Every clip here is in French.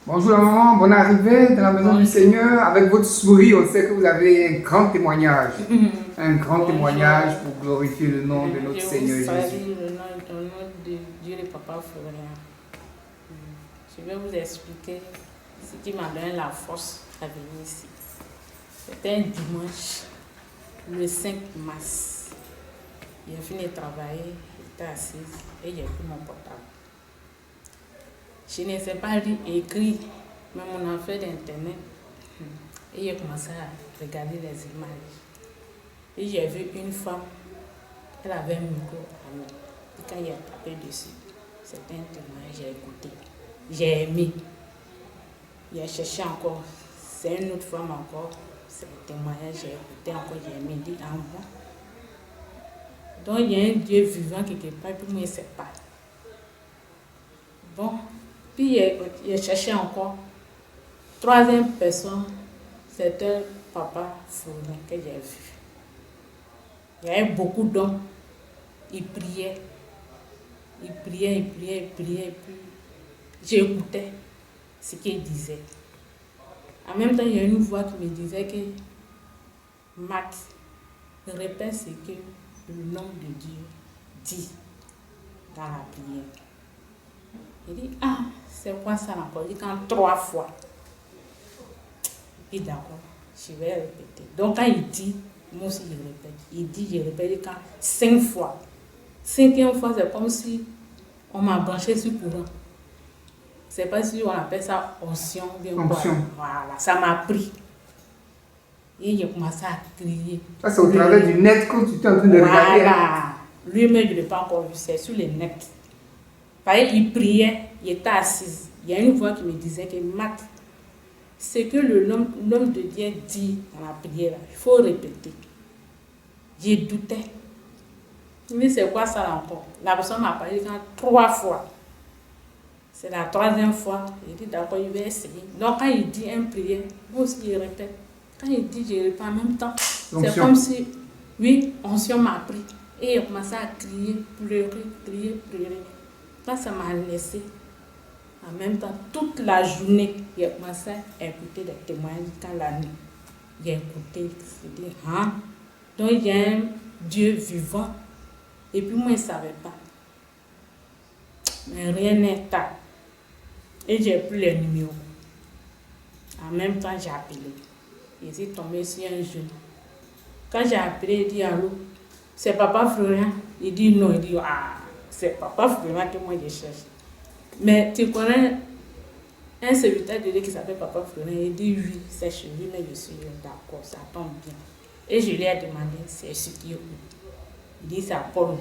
Bonjour la maman, bonne arrivée dans la maison du Bonjour. Seigneur. Avec votre sourire, on sait que vous avez un grand témoignage. Un grand Bonjour. témoignage pour glorifier le nom de notre Je Seigneur vous Jésus. salue le nom et au nom de Dieu le Papa Florian. Je vais vous expliquer ce qui m'a donné la force à venir ici. C'était un dimanche, le 5 mars. J'ai fini de travailler, j'étais assise et j'ai pris mon portable. Je ne sais pas lire et écrire, mais on a fait d'internet. Et j'ai commencé à regarder les images. Et j'ai vu une femme, elle avait un micro à nous. Et quand il a tapé dessus, c'était un témoignage, j'ai écouté. J'ai aimé. J'ai cherché encore. C'est une autre femme encore. C'est le témoignage, j'ai écouté encore, j'ai aimé. Dit en moi. Donc il y a un Dieu vivant quelque part, puis moi, je ne sais pas. Bon, puis j'ai cherché encore. Troisième personne, c'était Papa Fournier que j'ai vu. Il y avait beaucoup d'hommes. Ils priaient. Ils priaient, ils priaient, ils priaient. Et puis, j'écoutais ce qu'ils disaient. En même temps, il y a une voix qui me disait que Max, répète ce que le nom de Dieu dit dans la prière. Il dit, ah, c'est quoi ça encore? Il dit quand 3 fois. Et d'accord, je vais répéter. Donc quand il dit, moi aussi je répète. Il dit, je répète quand 5 fois. 5e fois, c'est comme si on m'a branché sur courant. C'est pas si on appelle ça onction, bien quoi. Voilà, ça m'a pris. Et j'ai commencé à crier. Ça, c'est au travers du net que tu es en train de regarder. Voilà. Lui-même, je ne l'ai pas encore vu, c'est sur le net. Il priait, il était assis. Il y a une voix qui me disait que Matt, ce que l'homme de Dieu dit dans la prière, il faut répéter. J'ai douté. Mais c'est quoi ça là encore? La personne m'a parlé 3 fois. C'est la 3e fois. Il dit d'accord, il va essayer. Donc quand il dit une prière, moi aussi je répète. Quand il dit je répète en même temps, c'est comme si, oui, onction m'a pris. Et il a commencé à crier, pleurer, crier, pleurer. Quand ça m'a laissé, en même temps, toute la journée, il a commencé à écouter des témoignages quand la nuit. Il a écouté, il dit, hein? Donc il y a un Dieu vivant. Et puis moi, je ne savais pas. Mais rien n'est tard. Et j'ai pris les numéros. En même temps, j'ai appelé. Je suis tombée sur un jeune. Quand j'ai appelé, il dit allô, c'est Papa Florian. Il dit non, il dit ah, c'est Papa Florian que moi je cherche. Mais tu connais un serviteur de Dieu qui s'appelle Papa Florian. Il dit oui, c'est chez lui, mais je suis d'accord, ça tombe bien. Et je lui ai demandé, c'est ce qui est où? Il dit c'est à Paul.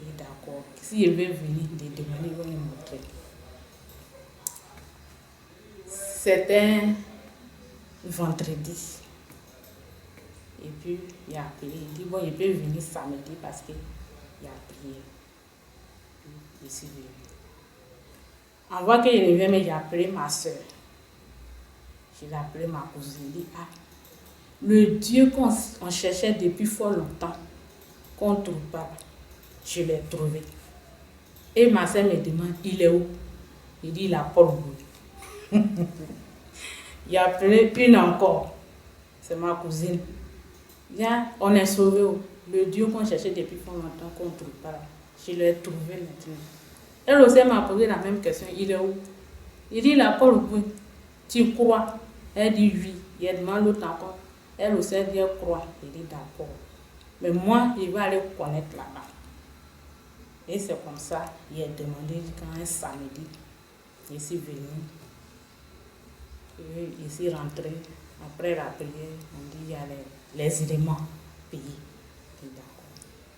Il dit d'accord. Si je veux venir, il demander, il va me montrer. C'était vendredi. Et puis, il a appelé. Il dit, bon, il peut venir samedi parce qu'il a prié. Je suis venu. En voit que je ne viens, mais j'ai appelé ma soeur. Je l'ai appelé ma cousine. Il dit, ah, le Dieu qu'on cherchait depuis fort longtemps, qu'on ne trouve pas, je l'ai trouvé. Et ma soeur me demande, il est où? Il dit, il a pas le bout. Il a appelé une encore. C'est ma cousine. Viens, on est sauvé. Le Dieu qu'on cherchait depuis fort longtemps, qu'on ne trouve pas. Je l'ai trouvé maintenant. Elle aussi m'a posé la même question. Il est où? Il dit, il a pas le bout. Tu crois? Elle dit oui. Il demande l'autre encore. Elle aussi dit, elle croit. Il dit d'accord. Mais moi, il va aller connaître là-bas. Et c'est comme ça, il a demandé quand un samedi, je suis venu. Je suis rentré. Après la prière, on dit il y a les éléments payés. D'accord.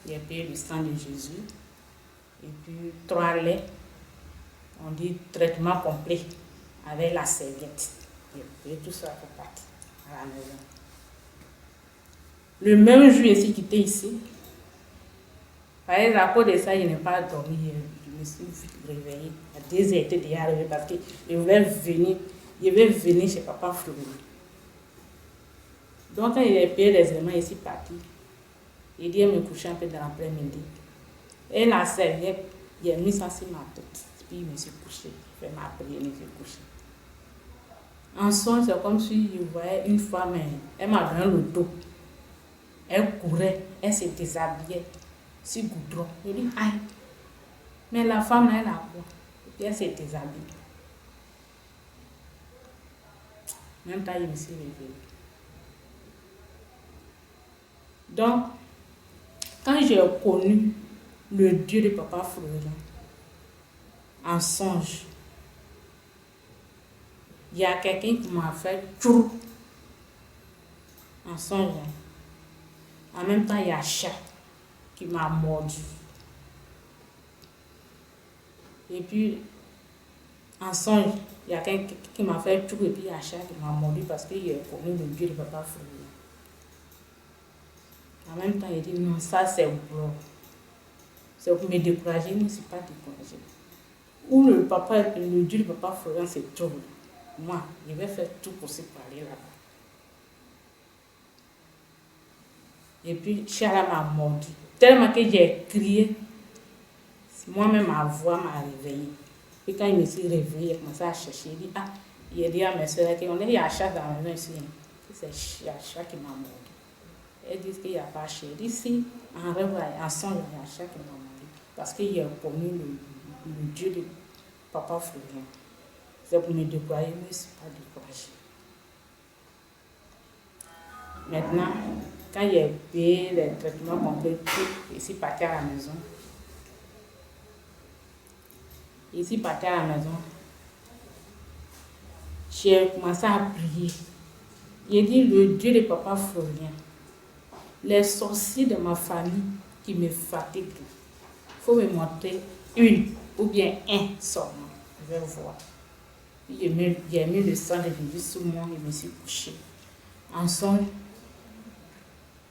Il a payé le sang de Jésus. Et puis 3 laits. On dit traitement complet avec la serviette. Et tout ça pour partir à la maison. Le même jour, je suis quitté ici. À cause de ça, je n'ai pas dormi. Je me suis réveillée. À 2 heures, j'étais déjà arrivée parce que je vais venir chez Papa Florian. Donc, quand il a payé les éléments, il est parti. Il dit, me coucher un peu dans l'après-midi. Et la serviette, il a mis ça sur ma tête. Puis, il me suis couché. fait ma prière, je suis couché. En songe, c'est comme si je voyais une femme, elle m'a donné le dos. Elle courait, elle se déshabillait sur le goudron. Je dis, aïe, mais la femme là, elle a quoi? Et puis elle s'est déshabillée. Même temps, je me suis réveillée. Donc, quand j'ai connu le Dieu de Papa Florian, en songe, il y a quelqu'un qui m'a fait tout en songe. En même temps, il y a un chat qui m'a mordu. Et puis, en songe, il y a quelqu'un qui m'a fait tout et puis il y a un chat qui m'a mordu parce qu'il a connu le Dieu de Papa Florian. En même temps, il dit non, ça c'est bon. C'est pour me décourager, mais je ne suis pas découragée. Où le Dieu de Papa Florian se trouve, moi, je vais faire tout pour se parler là-bas. Et puis, Chala m'a mordu. Tellement que j'ai crié, moi-même, ma voix m'a réveillée. Puis quand je me suis réveillée, j'ai commencé à chercher. Il dit, ah, il a dit à mes soeurs qu'il y a un chat dans la maison ici. C'est un chat qui m'a mordu. Elles disent qu'il n'y a pas chat. Il dit, si, en rêve, en songe, il y a un chat qui m'a mordu. Parce qu'il a connu le Dieu de Papa Florian. C'est pour me décourager, mais je ne suis pas découragée. Maintenant, quand j'ai payé les traitements complets, je suis partie à la maison. Je suis partie à la maison. J'ai commencé à prier. J'ai dit, le Dieu de Papa Florian, les sorciers de ma famille qui me fatiguent, il faut me montrer une ou bien un seulement. Je vais voir. J'ai mis le sang de Jésus sur moi et je me suis couchée. En songe,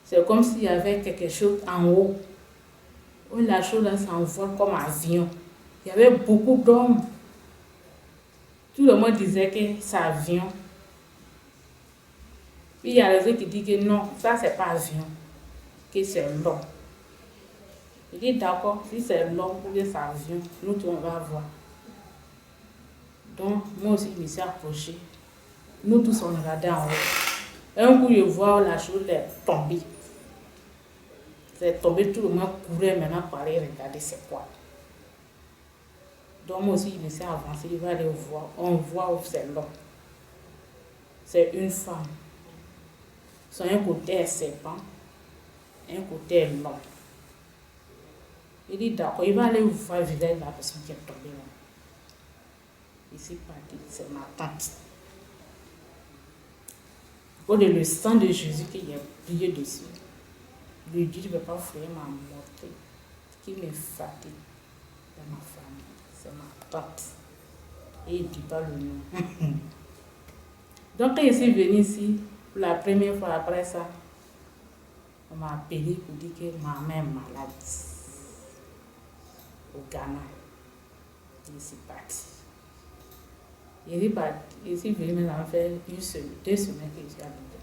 c'est comme s'il y avait quelque chose en haut. Où la chose là s'envole comme un avion. Il y avait beaucoup d'hommes. Tout le monde disait que c'est un avion. Puis il y a les autres qui disent que non, ça c'est pas avion, que c'est l'homme. Je dis d'accord, si c'est l'homme ou bien c'est avion, nous tous on va voir. Donc moi aussi je me suis approchée. Nous tous on regardait en haut. Un coup je vois la chose est tombée. C'est tombé, tout le monde courait maintenant pour aller regarder c'est quoi. Donc moi aussi je me suis avancée, je vais aller voir. On voit où c'est l'homme. C'est une femme. Son un côté est serpent, un côté est l'homme. Il dit d'accord, il va aller voir le visage de la personne qui est tombée là. Ici, c'est ma tante. Pour le sang de Jésus qui est prié dessus, le Dieu de Papa Florian m'a montré qui me fatigue dans ma famille. C'est ma tante. Et il ne dit pas le nom. Donc, quand je suis venue ici, pour la première fois après ça, on m'a appelé pour dire que ma mère est malade au Ghana. Je suis partie. Je suis venue maintenant faire 2 semaines que je suis à l'hôpital.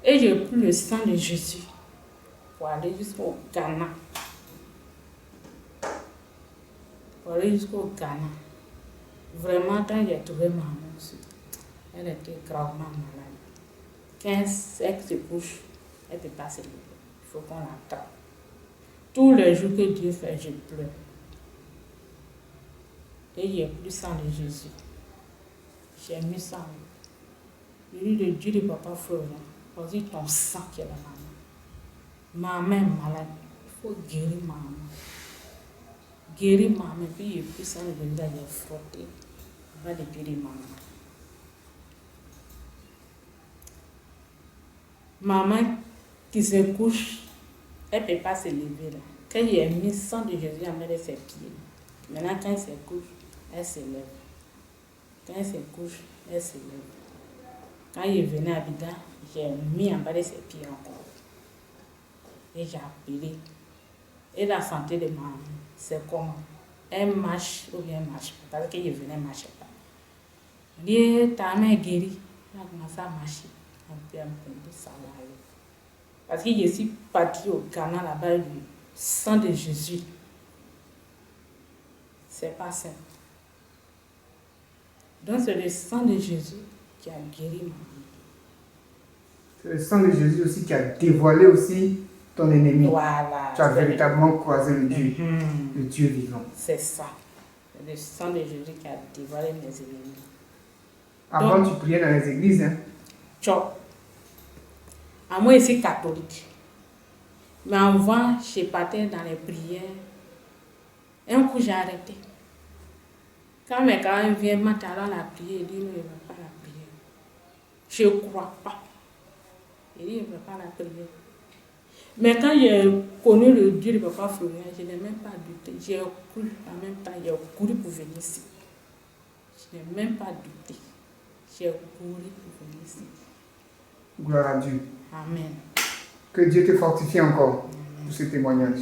Et j'ai pris le sang de Jésus pour aller jusqu'au Ghana. Vraiment, quand j'ai trouvé ma mère, elle était gravement malade. Quand elle se couche, elle ne peut pas se lever. Il faut qu'on l'attende. Tous les jours que Dieu fait, je pleure. Et il n'y a plus sang de Jésus. J'ai mis ça. Je dis, le Dieu de Papa Florian, vas-y ton sang qui est là ma main. Ma main est malade. Il faut guérir ma main. Guérir ma main. Puis il n'y a plus sang de Jésus, j'ai frotté. Il va guérir ma main. Maman qui se couche, elle ne peut pas se lever là. Quand il a mis sang de Jésus en mettre ses pieds, maintenant quand elle se couche, elle se lève. Quand elle se couche, elle se lève. Quand il venait à Abidjan, j'ai mis en bas de ses pieds encore. Et j'ai appelé. Et la santé de maman, c'est comment? Elle marche ou bien elle marche pas. Parce qu'il venait, elle ne marchait pas. Je dis, ta main est guérie. Elle a commencé à marcher. Un peu, ça va aller. Parce que je suis partie au Ghana là-bas, le sang de Jésus. C'est pas simple. Donc c'est le sang de Jésus qui a guéri ma vie. C'est le sang de Jésus aussi qui a dévoilé aussi ton ennemi. Voilà. Tu as c'est véritablement croisé le Dieu, Mhm. le Dieu vivant. C'est ça. C'est le sang de Jésus qui a dévoilé mes ennemis. Avant, Donc- tu priais dans les églises. Hein? Ciao. À moi, ici catholique. Mais avant, je partais dans les prières. Un coup, j'ai arrêté. Quand mes parents viennent m'attendre à la prière, ils disent non, je ne veux pas la prière. Je ne crois pas. Ils disent je ne veux pas la prière. Mais quand j'ai connu le Dieu de Papa Florian, je n'ai même pas douté. J'ai cru en même temps, j'ai couru pour venir ici. Je n'ai même pas douté. J'ai couru pour venir ici. Gloire à Dieu. Amen. Que Dieu te fortifie encore pour ce témoignage.